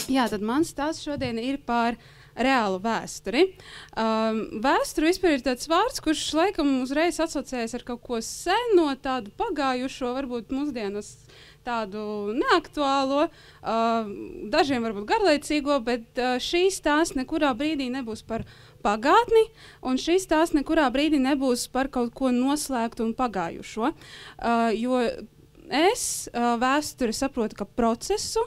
Jā, tad mans stāsts šodien ir par reālu vēsturi. Vēsture vispār ir tāds vārds, kurš laikam uzreiz asociējas ar kaut ko seno, tādu pagājušo, varbūt mūsdienas tādu neaktuālo, dažiem varbūt garlaicīgo, bet šīs stāsts nekurā brīdī nebūs par pagātni, un šīs stāsts nekurā brīdī nebūs par kaut ko noslēgtu un pagājušo, jo es vēsturi saprotu kā procesu,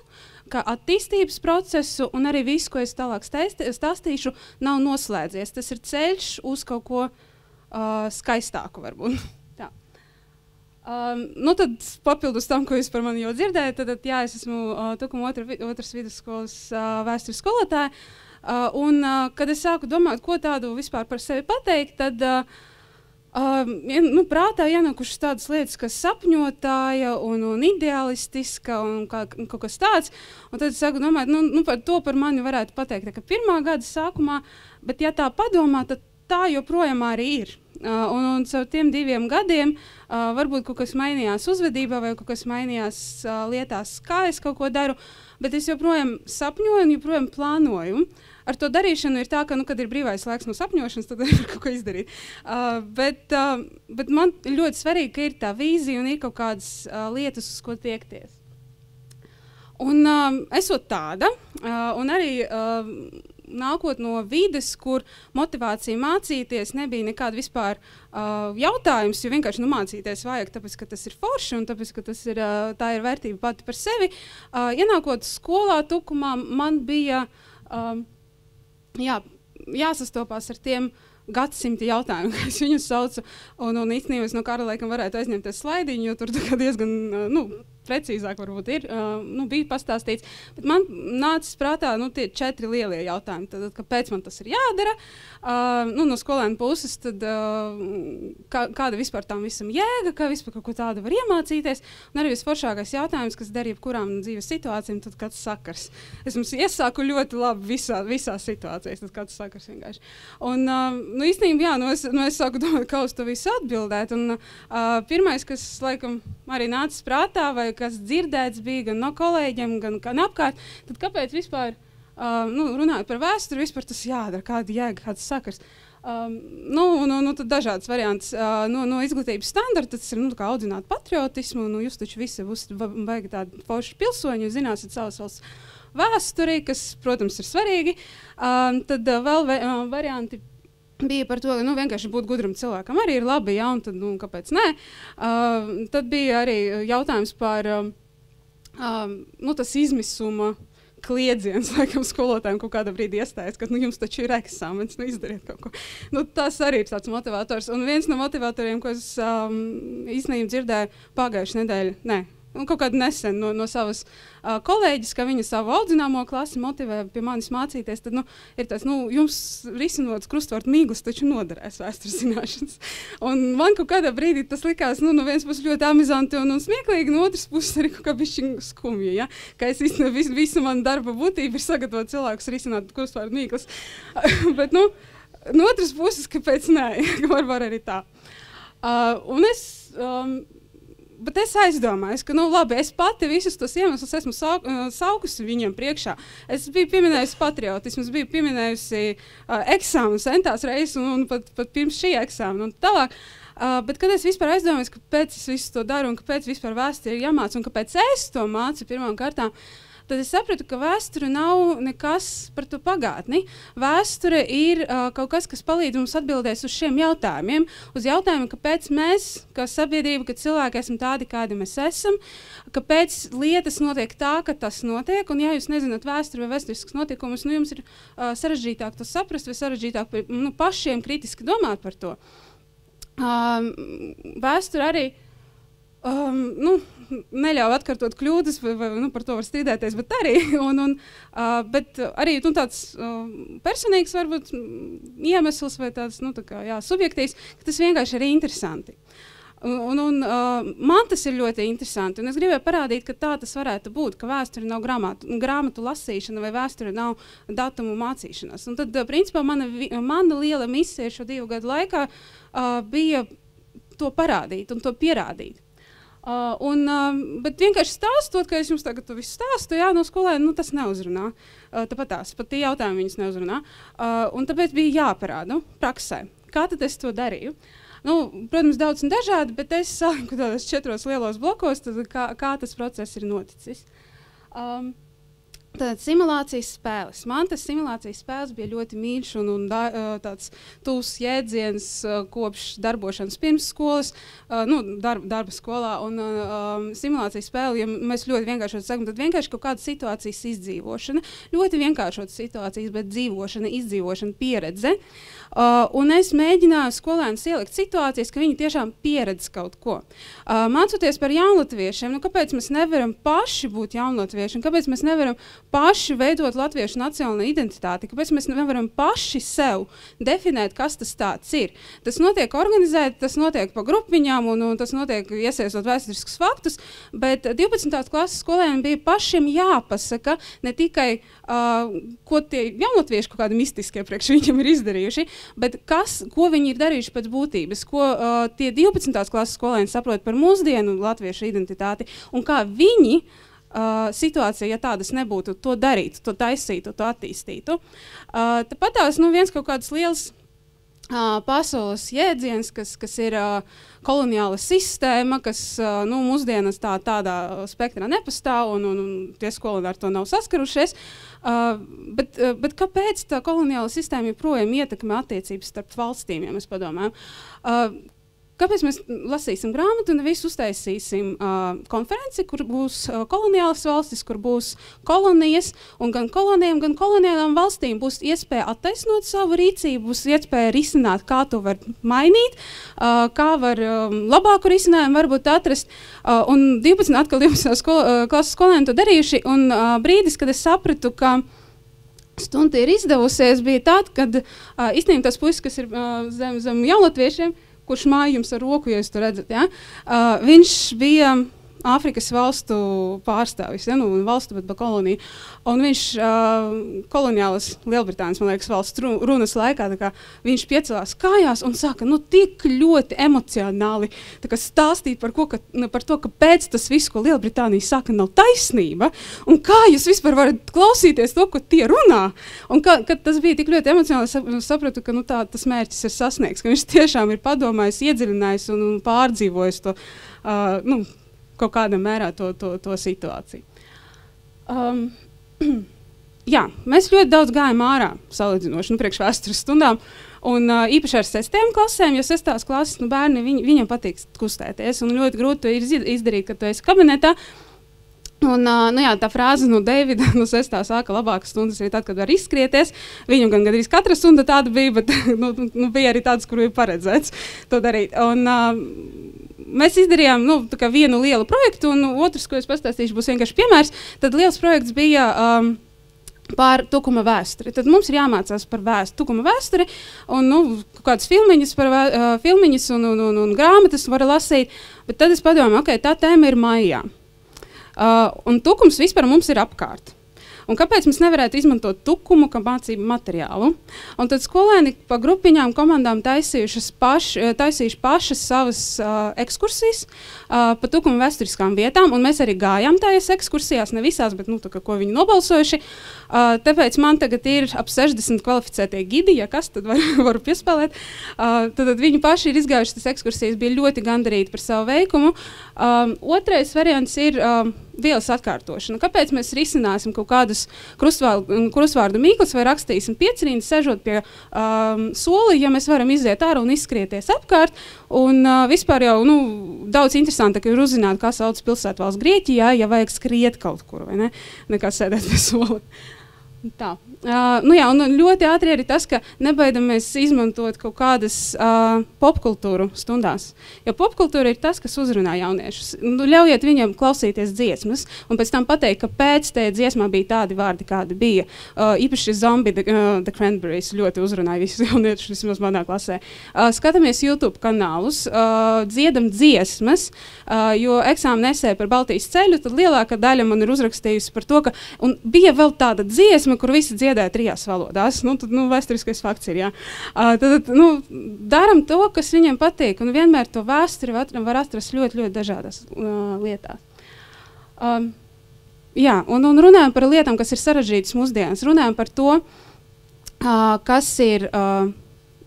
kā attīstības procesu, un arī visu, ko es tālāk stāstīšu, nav noslēdzies. Tas ir ceļš uz kaut ko skaistāku, varbūt. Tā. Nu tad papildus tam, ko jūs par mani jau dzirdējat, tad jā, es esmu Tukuma otras vidusskolas vēstures skolotāja, un kad es sāku domāt, ko tādu vispār par sevi pateikt, tad prātā ienākušas tādas lietas, kas sapņotāja un idealistiska un kaut kas tāds. Un tad es sāku domāt, par mani varētu pateikt, ka 1. gada sākumā, bet ja tā padomā, tad tā joprojām arī ir. Un caur tiem 2 gadiem varbūt kaut kas mainījās uzvedībā vai kaut kas mainījās lietās, kā es kaut ko daru, bet es joprojām sapņoju un joprojām plānoju. Ar to darīšanu ir tā, ka, kad ir brīvais laiks no sapņošanas, tad var kaut ko izdarīt. Bet man ļoti svarīgi, ka ir tā vīzija un ir kaut kādas lietas, uz ko tiekties. Un esot tāda, un arī nākot no vides, kur motivācija mācīties nebija nekāda vispār jautājums, jo vienkārši mācīties vajag, tāpēc, ka tas ir forši un tāpēc, ka tā ir vērtība pati par sevi. Ienākot skolā Tukumā, man bija jāsastopās ar tiem gadsimta jautājumiem, kā es viņus saucu, un īstenībā es no Kārla laikam varētu aizņemties slaidiņu, jo tur diezgan, precīzāk varbūt ir, bija pastāstīts, bet man nācis prātā, tie 4 lielie jautājumi, tad kāpēc man tas ir jādara, no skolēna puses, tad kāda vispār tam visam jēga, kā vispār kaut ko tādu var iemācīties, un arī visforšākais jautājums, kas der jebkurām dzīves situācijām, tad kāds sakars. Es mums iesāku ļoti labi visās situācijās, tad kāds sakars vienkārši. Un, īstenībā, es sāku domāt, kā uz to visu atbildēt, un pirmais, kas laikam arī nācis prātā, vai kas dzirdēts bija gan no kolēģiem, gan apkārt, tad kāpēc vispār, runājot par vēsturi, vispār tas jādara, kāda jēga, kāds sakars. Tad dažādas variantas no izglītības standarta, tas ir kā audzināt patriotismu, jūs taču visi vajag tādu foršu pilsoņu, jūs zināsiet savas valsts vēsturi, kas, protams, ir svarīgi. Tad vēl varianti bija par to, ka vienkārši būt gudram cilvēkam arī ir labi, ja, un tad, kāpēc nē. Tad bija arī jautājums par tas izmisuma kliedziens, laikam skolotājiem kaut kādā brīdī iestājas, ka jums taču ir eksāmens, izdariet kaut ko. Tas arī ir tāds motivators. Un viens no motivatoriem, ko es īstenībā dzirdēju pagājušajā nedēļā, kaut kādu nesen no savas kolēģis, ka viņa savu audzināmo klasi motivē pie manis mācīties, tad ir tāds, jums risinots krustvārdu mīglis taču noderēs vēstures zināšanas. Un man kaut kādā brīdī tas likās, no vienas puses ļoti amizanti un smieklīgi, no otras puses arī kaut kā bišķiņ skumji, ja? Ka es īstenībā visu manu darba būtību ir sagatavot cilvēkus risināt krustvārdu mīglis. Bet, no otras puses, kāpēc nē, var arī tā. Bet es aizdomājos, ka, labi, es pati visus tos iemeslus esmu saukusi viņiem priekšā. Es biju pieminējusi patriotismu, es biju pieminējusi eksāmenu centās reizes un pat pirms šī eksāmena un tālāk. Bet kad es vispār aizdomājos, kāpēc es visu to daru un kāpēc vispār vēsturi ir jāmāca un kāpēc es to mācu pirmām kārtām, tad es sapratu, ka vēsture nav nekas par to pagātni. Vēsture ir kaut kas, kas palīdz mums atbildēt uz šiem jautājumiem. Uz jautājumiem, kāpēc mēs, kā sabiedrība, ka cilvēki esam tādi, kādi mēs esam, kāpēc lietas notiek tā, ka tas notiek. Un ja jūs nezināt vēsturi vai vēsturiskas notikumus, jums ir sarežģītāk to saprast vai sarežģītāk pašiem kritiski domāt par to. Vēsture arī neļauj atkārtot kļūdas, vai par to var strīdēties, bet arī, bet arī tāds personīgs varbūt iemesls vai tāds, subjektīvs, ka tas vienkārši ir interesanti. Man tas ir ļoti interesanti, un es gribēju parādīt, ka tā tas varētu būt, ka vēsture nav grāmatu lasīšana vai vēsture nav datumu mācīšanās. Un tad, principā, mana liela misija šo 2 gadu laikā bija to parādīt un to pierādīt. Bet vienkārši stāstot, ka es jums tagad to visu stāstu, jā, no skolēna, nu, tas neuzrunā. Tāpat tās, pat tie jautājumi viņus neuzrunā. Un tāpēc bija jāparāda praksē. Kā tad es to darīju? Nu, protams, daudz un dažādi, bet es saliku tādos 4 lielos blokos, tad kā tas process ir noticis. Tātad simulācijas spēles. Man tas simulācijas spēles bija ļoti mīļš un tāds tuvs jēdziens kopš darbošanas pirms skolas, darba skolā. Simulācijas spēle, ja mēs ļoti vienkāršot sakam, tad vienkārši kaut kāda situācijas izdzīvošana. Ļoti vienkāršot situācijas, bet dzīvošana, izdzīvošana, pieredze. Un es mēģināju skolēnus ielikt situācijas, ka viņi tiešām pieredz kaut ko. Mācoties par jaunlatviešiem, nu kāpēc mēs nevaram paši būt jaunatvieši, un kāpēc mēs nevaram paši veidot latviešu nacionālo identitāti, kāpēc mēs nevaram paši sev definēt, kas tas tāds ir. Tas notiek organizēti, tas notiek pa grupiņām, un tas notiek iesaistot vēsturiskus faktus, bet 12. klases skolēniem bija pašiem jāpasaka ne tikai, ko tie jaunatvieši kaut kādi mistiskie priekš viņam ir izdarījuši, bet ko viņi ir darījuši pēc būtības, ko tie 12. klases skolēni saprot par mūsdienu latviešu identitāti, un kā viņi situācija, ja tādas nebūtu, to darītu, to taisītu, to attīstītu. Tāpat tās viens kaut kāds liels pasaules jēdziens, kas ir koloniāla sistēma, kas mūsdienas tādā spektrā nepastāv, un tie skolēni ar to nav saskarušies. Bet kāpēc tā koloniāla sistēma joprojām ietekmē attiecības starp valstīm, ja mēs padomājam? Kāpēc mēs lasīsim grāmatu un visu uztaisīsim konferenci, kur būs koloniālas valstis, kur būs kolonijas, un gan kolonijām, gan koloniālām valstīm būs iespēja attaisnot savu rīcību, būs iespēja risināt, kā to var mainīt, kā var labāku risinājumu varbūt atrast. Un 12. klases skolēni to darījuši, un brīdis, kad es sapratu, ka stunda ir izdevusies, bija tad, kad īstenībā tas puisis, kas ir zem jaunlatviešiem, kurš māja jums ar roku, ja jūs to redzat, ja? Viņš bija Āfrikas valstu pārstāvis, ja? Valstu, bet kolonija. Un viņš koloniālas Lielbritānijas, man liekas, valsts runas laikā, viņš piecelās kājās un saka, tik ļoti emocionāli stāstīt par to, kāpēc tas viss, ko Lielbritānija saka, nav taisnība, un kā jūs vispār varat klausīties to, ko tie runā. Un kad tas bija tik ļoti emocionāli, sapratu, ka tas mērķis ir sasniegts, ka viņš tiešām ir padomājis, iedziļinājis un pārdzīvojis to, kaut kādā mērā to situāciju. Jā, mēs ļoti daudz gājam ārā salīdzinoši, priekš vēstures stundām, un īpaši ar 6. klasēm, jo 6. klases bērni, viņam patīk kustēties, un ļoti grūti to ir izdarīt, kad tu esi kabinetā. Un, tā frāze no Davida no 6. sāka labākas stundas arī tad, kad var izskrieties. Viņam gan gandrīz katra stunda tāda bija, bet bija arī tādas, kur bija paredzēts to darīt. Un, mēs izdarījām vienu lielu projektu, un otrs, ko es pastāstīšu, būs vienkārši piemērs. Tad liels projekts bija par Tukuma vēsturi. Tad mums ir jāmācās par Tukuma vēsturi, un kādas filmiņas un grāmatas var lasīt. Bet tad es padomāju, tā tēma ir maijā. Un tukums vispār mums ir apkārt. Un kāpēc mēs nevarētu izmantot tukumu kā mācību materiālu? Un tad skolēni pa grupiņām, komandām taisījuši pašas savas ekskursijas pa tukuma vēsturiskām vietām, un mēs arī gājām tājas ekskursijās, ne visās, bet ko viņi nobalsojuši. Tāpēc man tagad ir ap 60 kvalificētie gidi, ja kas, tad varu piespēlēt. Tad viņi paši ir izgājuši tas ekskursijas, bija ļoti gandarīti par savu veikumu. Otrais variants ir vielas atkārtošana. Kāpēc mēs risināsim kaut kādus krustvārdu mīklas vai rakstīsim piecrīni, sežot pie soli, ja mēs varam iziet ārā un izskrieties apkārt. Un vispār jau daudz interesantāk ir uzzināt, kā sauc pilsētvalsts Grieķijā, ja vajag skriet kaut kur, vai ne? Nekā sēdēt pie sola. Tā. Un ļoti ātri arī tas, ka nebaidamies izmantot kaut kādas popkultūru stundās. Jo popkultūra ir tas, kas uzrunā jauniešus. Ļaujiet viņam klausīties dziesmas, un pēc tam pateikt, ka pēc tajā dziesmā bija tādi vārdi, kādi bija. Īpaši Zombie The Cranberries ļoti uzrunāja visus jauniešus, vismaz manā klasē. Skatāmies YouTube kanālus, dziedam dziesmas, jo eksāmena nesēja par Baltijas ceļu, tad lielākā daļa man ir uzrakstījusi par to, ka, un bija vēl tāda dziesma, sanāksme, kur visi dziedāja 3 valodās. Tad vēsturiskais fakts ir, jā. Tad daram to, kas viņiem patīk, un vienmēr to vēsturi var atrast ļoti, ļoti dažādās lietās. Jā, un runājam par lietām, kas ir sarežģītas mūsdienas. Runājam par to, kas ir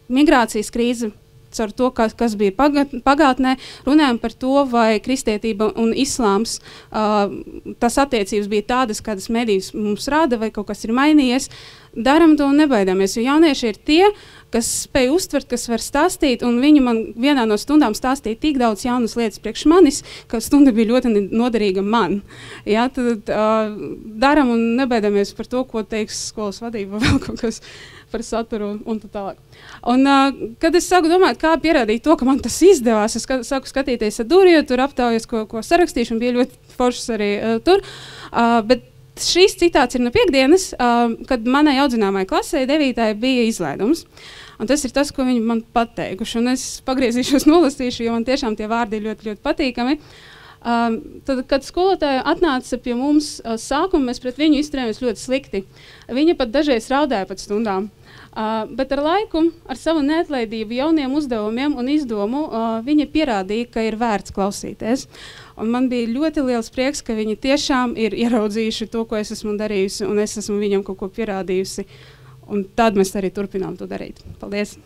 migrācijas krīze, caur to, kas bija pagātnē, runājam par to, vai kristietība un islāms, tas attiecības bija tādas, kādas medijas mums rāda, vai kaut kas ir mainījies. Daram to un nebaidāmies, jo jaunieši ir tie, kas spēj uztvert, kas var stāstīt, un viņi man vienā no stundām stāstīja tik daudz jaunas lietas priekš manis, ka stunda bija ļoti noderīga man. Ja, tad daram un nebaidāmies par to, ko teiks skolas vadība, vēl kaut kas par saturu un tā tālāk. Un, kad es sāku domāt, kā pierādīt to, ka man tas izdevās, es sāku skatīties Adūriju, tur aptaujas, ko sarakstīšu, un bija ļoti foršas arī tur. Bet šīs citāts ir no piekdienas, kad manai audzināmai klasē 9. bija izlaidums. Un tas ir tas, ko viņi man pateikuši. Un es pagriezīšos, nolasīšu, jo man tiešām tie vārdi ir ļoti, ļoti patīkami. Tad, kad skolotāja atnāca pie mums sākumā, mēs pret viņu izturējāmies ļoti slikti. Viņa pat dažreiz raudāja pēc stundām. Bet ar laiku, ar savu neatlaidību, jauniem uzdevumiem un izdomu, viņa pierādīja, ka ir vērts klausīties. Un man bija ļoti liels prieks, ka viņi tiešām ir ieraudzījuši to, ko es esmu darījusi, un es esmu viņam kaut ko pierādījusi. Un tad mēs arī turpinām to darīt. Paldies!